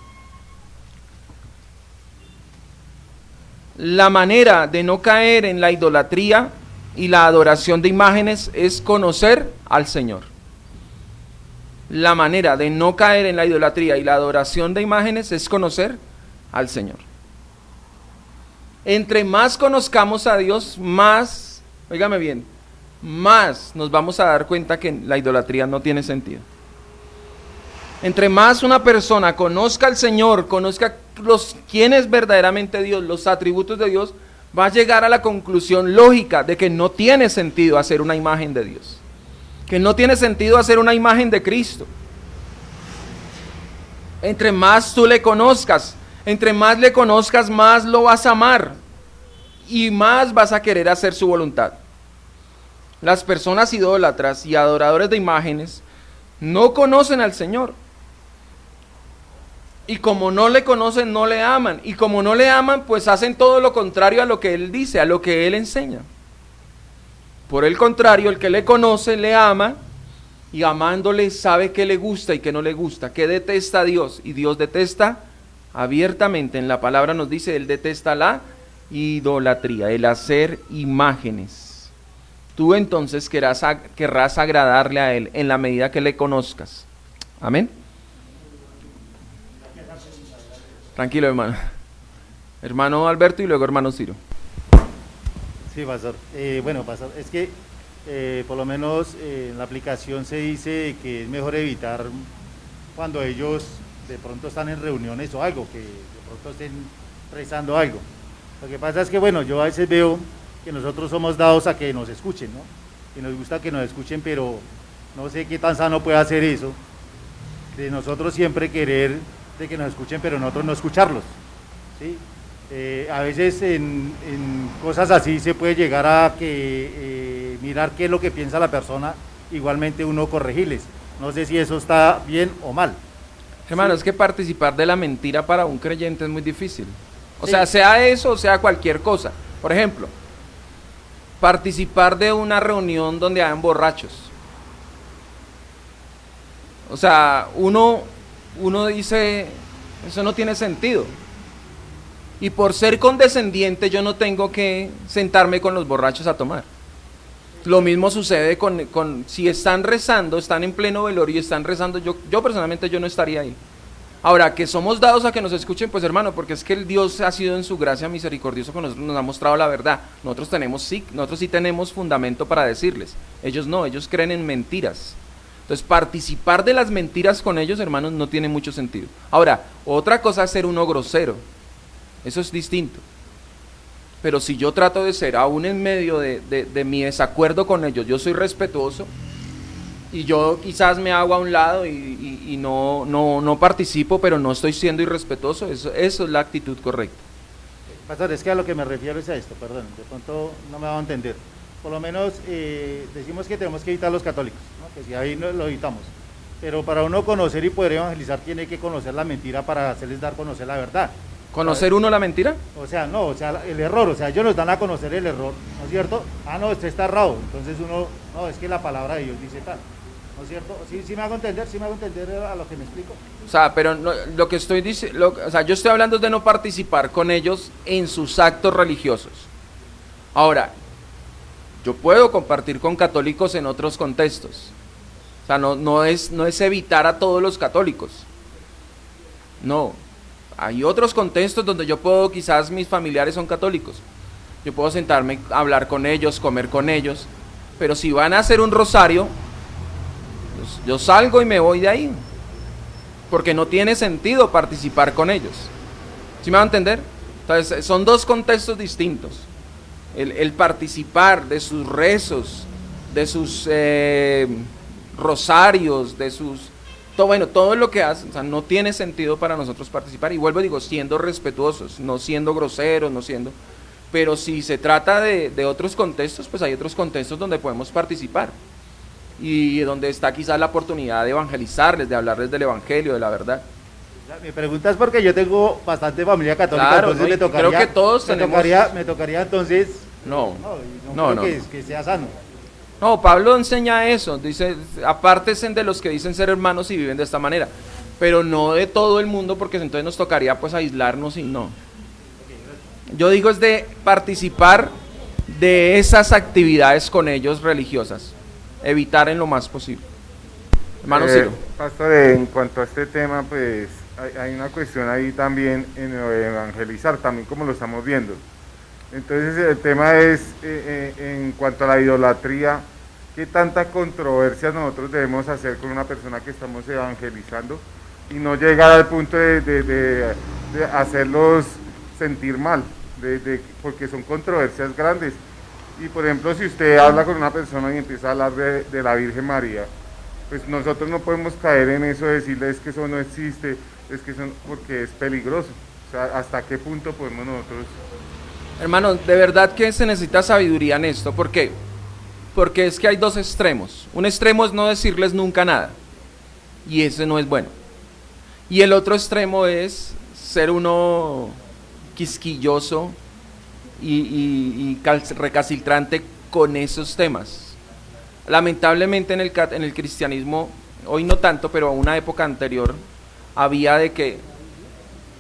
La manera de no caer en la idolatría y la adoración de imágenes es conocer al Señor. La manera de no caer en la idolatría y la adoración de imágenes es conocer al Señor. Entre más conozcamos a Dios, más, óigame bien, más nos vamos a dar cuenta que la idolatría no tiene sentido. Entre más una persona conozca al Señor, conozca quién es verdaderamente Dios, los atributos de Dios, va a llegar a la conclusión lógica de que no tiene sentido hacer una imagen de Dios, que no tiene sentido hacer una imagen de Cristo. Entre más tú le conozcas, más lo vas a amar y más vas a querer hacer su voluntad. Las personas idólatras y adoradores de imágenes no conocen al Señor. Y como no le conocen, no le aman. Y como no le aman, pues hacen todo lo contrario a lo que Él dice, a lo que Él enseña. Por el contrario, el que le conoce, le ama, y amándole sabe qué le gusta y qué no le gusta, qué detesta a Dios. Y Dios detesta abiertamente, en la palabra nos dice, Él detesta la idolatría, el hacer imágenes. Tú entonces querrás agradarle a Él en la medida que le conozcas. Amén. Tranquilo, hermano. Hermano Alberto y luego hermano Ciro. Sí, pastor. Bueno, pastor, es que por lo menos en la aplicación se dice que es mejor evitar cuando ellos de pronto están en reuniones o algo, que de pronto estén rezando algo. Lo que pasa es que, bueno, yo a veces veo que nosotros somos dados a que nos escuchen, ¿no? Y nos gusta que nos escuchen, pero no sé qué tan sano puede hacer eso, de nosotros siempre querer de que nos escuchen, pero nosotros no escucharlos, ¿sí? A veces en cosas así se puede llegar a que mirar qué es lo que piensa la persona, igualmente uno corregirles. No sé si eso está bien o mal. Hermano, Sí. es que participar de la mentira para un creyente es muy difícil. O Sí. sea eso o sea cualquier cosa. Por ejemplo, participar de una reunión donde hayan borrachos. O sea, uno dice, eso no tiene sentido. Y por ser condescendiente yo no tengo que sentarme con los borrachos a tomar. Lo mismo sucede con si están rezando, están en pleno velorio y están rezando, yo personalmente yo no estaría ahí. Ahora, que somos dados a que nos escuchen, pues hermano, porque es que el Dios ha sido en su gracia misericordioso con nosotros, nos ha mostrado la verdad. Nosotros sí tenemos fundamento para decirles. Ellos no, ellos creen en mentiras. Entonces, participar de las mentiras con ellos, hermanos, no tiene mucho sentido. Ahora, otra cosa es ser uno grosero. Eso es distinto. Pero si yo trato de ser, aún en medio de mi desacuerdo con ellos, yo soy respetuoso, y yo quizás me hago a un lado y no participo, pero no estoy siendo irrespetuoso, eso es la actitud correcta. Pastor, es que a lo que me refiero es a esto, perdón, de pronto no me va a entender. Por lo menos decimos que tenemos que evitar los católicos, ¿no? Que si ahí no lo evitamos. Pero para uno conocer y poder evangelizar tiene que conocer la mentira para hacerles dar a conocer la verdad. ¿Conocer uno la mentira? O sea, no, o sea, el error, o sea, ellos nos dan a conocer el error, ¿no es cierto? Ah, no, usted está errado, entonces uno, no, es que la palabra de Dios dice tal, ¿no es cierto? ¿Sí me hago entender? ¿Sí me hago entender a lo que me explico? O sea, pero no, lo que estoy diciendo, o sea, yo estoy hablando de no participar con ellos en sus actos religiosos. Ahora, yo puedo compartir con católicos en otros contextos. O sea, no es evitar a todos los católicos. No. Hay otros contextos donde yo puedo, quizás mis familiares son católicos. Yo puedo sentarme, hablar con ellos, comer con ellos. Pero si van a hacer un rosario, pues yo salgo y me voy de ahí. Porque no tiene sentido participar con ellos. ¿Sí me va a entender? Entonces, son dos contextos distintos. El participar de sus rezos, de sus rosarios, de sus... todo lo que hacen, o sea, no tiene sentido para nosotros participar. Y vuelvo y digo, siendo respetuosos, no siendo groseros, no siendo... Pero si se trata de otros contextos, pues hay otros contextos donde podemos participar. Y donde está quizás la oportunidad de evangelizarles, de hablarles del evangelio, de la verdad. Mi pregunta es porque yo tengo bastante familia católica, Claro, entonces ¿no? me Y tocaría... creo que todos tenemos... Me tocaría entonces... No, no, no. creo que sea sano. No, Pablo enseña eso, dice, apártense de los que dicen ser hermanos y viven de esta manera, pero no de todo el mundo, porque entonces nos tocaría pues aislarnos y no. Yo digo es de participar de esas actividades con ellos religiosas, evitar en lo más posible. Hermano Ciro. Pastor, en cuanto a este tema, pues hay una cuestión ahí también en lo de evangelizar, también como lo estamos viendo. Entonces el tema es, en cuanto a la idolatría, ¿qué tanta controversia nosotros debemos hacer con una persona que estamos evangelizando y no llegar al punto de hacerlos sentir mal, porque son controversias grandes? Y por ejemplo, si usted habla con una persona y empieza a hablar de la Virgen María, pues nosotros no podemos caer en eso de decirle es que eso no existe, es que eso porque es peligroso. O sea, ¿hasta qué punto podemos nosotros...? Hermano, de verdad que se necesita sabiduría en esto. ¿Por qué? Porque es que hay dos extremos. Un extremo es no decirles nunca nada, y ese no es bueno. Y el otro extremo es ser uno quisquilloso y recalcitrante con esos temas. Lamentablemente en el cristianismo, hoy no tanto, pero a una época anterior, había de que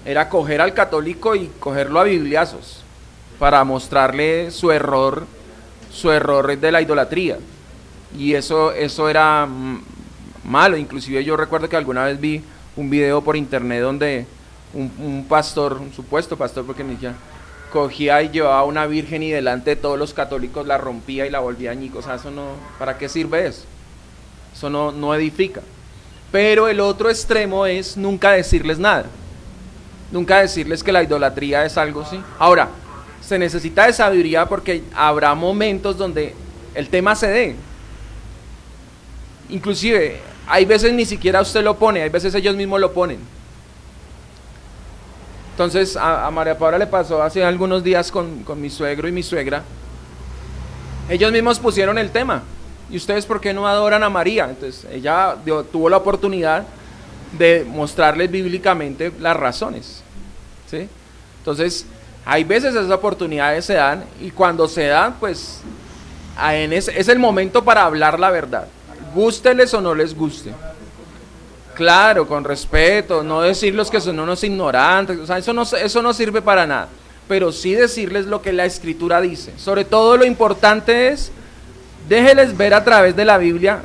era coger al católico y cogerlo a bibliazos para mostrarle su error de la idolatría. Y eso era malo. Inclusive yo recuerdo que alguna vez vi un video por internet un pastor, un supuesto pastor, porque ni siquiera cogía y llevaba a una virgen y delante de todos los católicos la rompía y la volvía añicos. O sea, eso no, ¿para qué sirve eso? Eso no edifica. Pero el otro extremo es nunca decirles nada. Nunca decirles que la idolatría es algo así. Ahora, se necesita de sabiduría porque habrá momentos donde el tema se dé. Inclusive, hay veces ni siquiera usted lo pone, hay veces ellos mismos lo ponen. Entonces, a María Paula le pasó hace algunos días con mi suegro y mi suegra. Ellos mismos pusieron el tema. ¿Y ustedes por qué no adoran a María? Entonces, ella tuvo la oportunidad de mostrarles bíblicamente las razones, ¿sí? Entonces, hay veces esas oportunidades se dan, y cuando se dan, pues, es el momento para hablar la verdad. Gústeles o no les guste. Claro, con respeto, no decirles que son unos ignorantes, o sea, eso no sirve para nada. Pero sí decirles lo que la Escritura dice. Sobre todo lo importante es, déjeles ver a través de la Biblia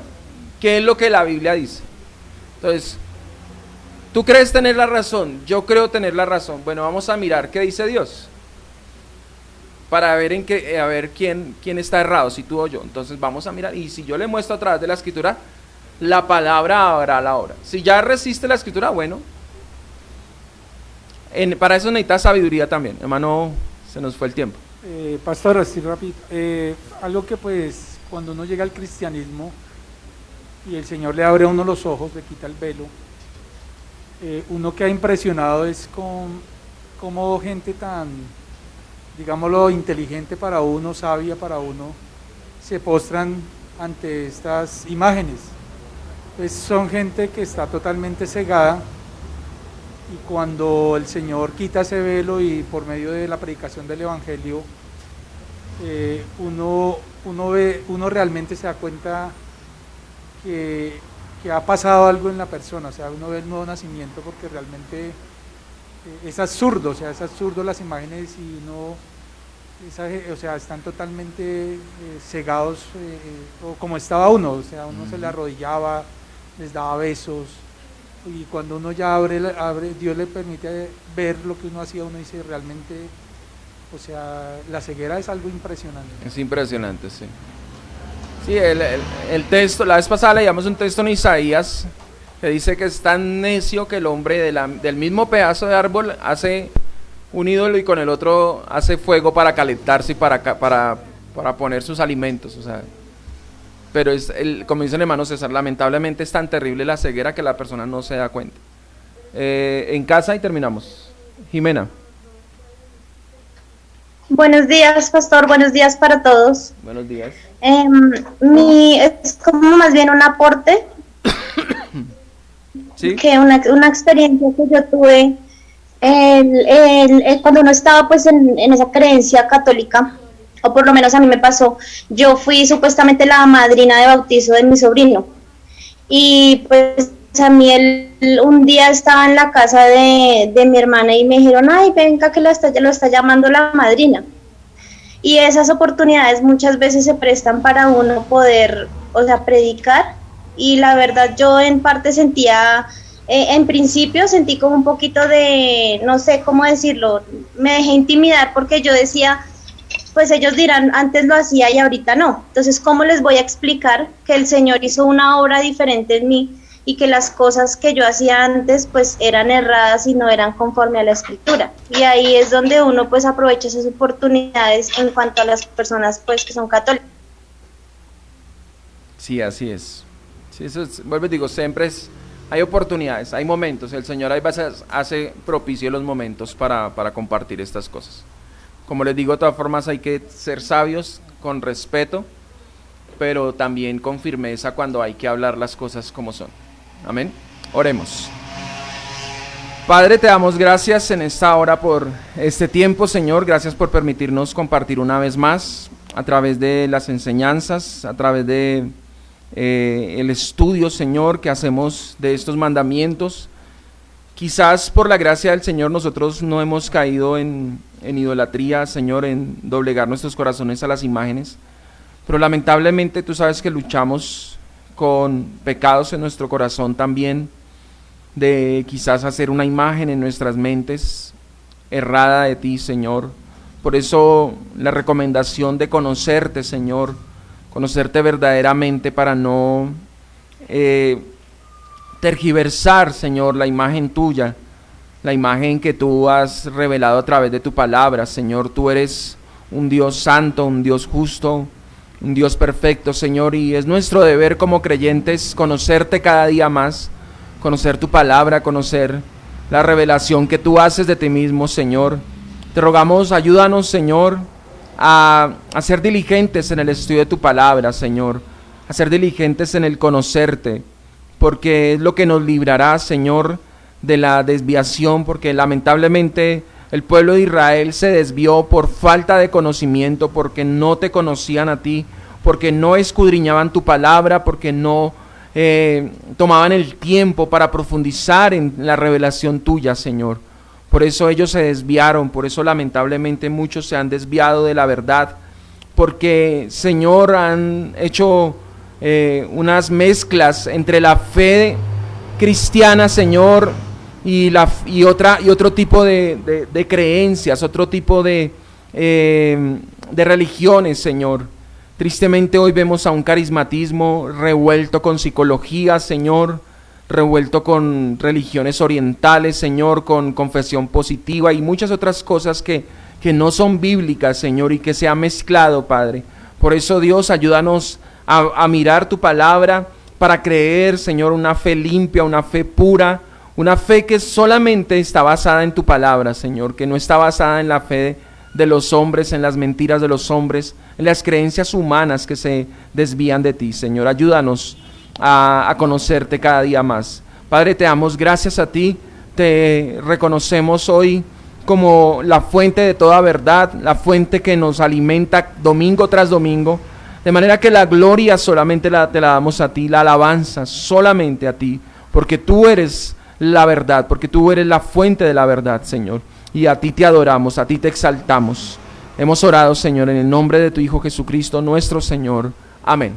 qué es lo que la Biblia dice. Entonces, ¿tú crees tener la razón? Yo creo tener la razón. Bueno, vamos a mirar qué dice Dios, para ver a ver quién está errado, si tú o yo. Entonces vamos a mirar, y si yo le muestro a través de la Escritura, la palabra hará la obra. Si ya resiste la Escritura, bueno, para eso necesita sabiduría también. Hermano, se nos fue el tiempo. Pastor, así rápido. Algo que pues cuando uno llega al cristianismo y el Señor le abre a uno los ojos, le quita el velo, uno queda impresionado es con cómo gente tan, digámoslo, inteligente para uno, sabia para uno, se postran ante estas imágenes. Pues son gente que está totalmente cegada, y cuando el Señor quita ese velo y por medio de la predicación del Evangelio, uno realmente se da cuenta que ha pasado algo en la persona. O sea, uno ve el nuevo nacimiento, porque realmente es absurdo, o sea, es absurdo las imágenes, y o sea, están totalmente cegados, o como estaba uno, o sea, uno se le arrodillaba, les daba besos, y cuando uno ya abre, Dios le permite ver lo que uno hacía, uno dice realmente, o sea, la ceguera es algo impresionante. Es impresionante, sí. Sí, el texto, la vez pasada leíamos un texto en Isaías que dice que es tan necio que el hombre del mismo pedazo de árbol hace un ídolo, y con el otro hace fuego para calentarse y para poner sus alimentos, o sea. Pero como dice el hermano César, lamentablemente es tan terrible la ceguera que la persona no se da cuenta. En casa, y terminamos. Jimena. Buenos días, pastor, buenos días para todos. Buenos días. Es como más bien un aporte, ¿sí? Que una experiencia que yo tuve cuando uno estaba pues en esa creencia católica, o por lo menos a mí me pasó. Yo fui supuestamente la madrina de bautizo de mi sobrino, y pues a mí un día estaba en la casa de mi hermana y me dijeron, ay, venga que lo está llamando la madrina. Y esas oportunidades muchas veces se prestan para uno poder, o sea, predicar, y la verdad yo en parte sentía, en principio sentí como un poquito de, no sé cómo decirlo, me dejé intimidar, porque yo decía, pues ellos dirán, antes lo hacía y ahorita no. Entonces, ¿cómo les voy a explicar que el Señor hizo una obra diferente en mí, y que las cosas que yo hacía antes pues eran erradas y no eran conforme a la Escritura? Y ahí es donde uno pues aprovecha esas oportunidades en cuanto a las personas pues que son católicas. Sí, así es. Sí, eso es, vuelvo y digo, siempre hay oportunidades, hay momentos. El Señor a veces hace propicio los momentos para compartir estas cosas. Como les digo, de todas formas hay que ser sabios, con respeto, pero también con firmeza cuando hay que hablar las cosas como son. Amén. Oremos. Padre, te damos gracias en esta hora por este tiempo, Señor. Gracias por permitirnos compartir una vez más a través de las enseñanzas, a través de el estudio, Señor, que hacemos de estos mandamientos. Quizás por la gracia del Señor nosotros no hemos caído en idolatría, Señor, en doblegar nuestros corazones a las imágenes, pero lamentablemente tú sabes que luchamos con pecados en nuestro corazón también, de quizás hacer una imagen en nuestras mentes errada de ti, Señor. Por eso la recomendación de conocerte, Señor, conocerte verdaderamente para no tergiversar, Señor, la imagen tuya, la imagen que tú has revelado a través de tu palabra. Señor, tú eres un Dios santo, un Dios justo, un Dios perfecto, Señor, y es nuestro deber como creyentes conocerte cada día más, conocer tu palabra, conocer la revelación que tú haces de ti mismo, Señor. Te rogamos, ayúdanos, Señor, a ser diligentes en el estudio de tu palabra, Señor, a ser diligentes en el conocerte, porque es lo que nos librará, Señor, de la desviación, porque lamentablemente el pueblo de Israel se desvió por falta de conocimiento, porque no te conocían a ti, porque no escudriñaban tu palabra, porque no tomaban el tiempo para profundizar en la revelación tuya, Señor. Por eso ellos se desviaron, por eso lamentablemente muchos se han desviado de la verdad, porque, Señor, han hecho unas mezclas entre la fe cristiana, Señor, y otro tipo de creencias, otro tipo de religiones, Señor. Tristemente hoy vemos a un carismatismo revuelto con psicología, Señor, revuelto con religiones orientales, Señor, con confesión positiva y muchas otras cosas que no son bíblicas, Señor, y que se ha mezclado, Padre. Por eso, Dios, ayúdanos a mirar tu palabra para creer, Señor, una fe limpia, una fe pura, una fe que solamente está basada en tu palabra, Señor, que no está basada en la fe de los hombres, en las mentiras de los hombres, en las creencias humanas que se desvían de ti, Señor. Ayúdanos a conocerte cada día más. Padre, te damos gracias a ti, te reconocemos hoy como la fuente de toda verdad, la fuente que nos alimenta domingo tras domingo, de manera que la gloria solamente te la damos a ti, la alabanza solamente a ti, porque tú eres la verdad, porque tú eres la fuente de la verdad, Señor, y a ti te adoramos, a ti te exaltamos. Hemos orado, Señor, en el nombre de tu Hijo Jesucristo, nuestro Señor. Amén.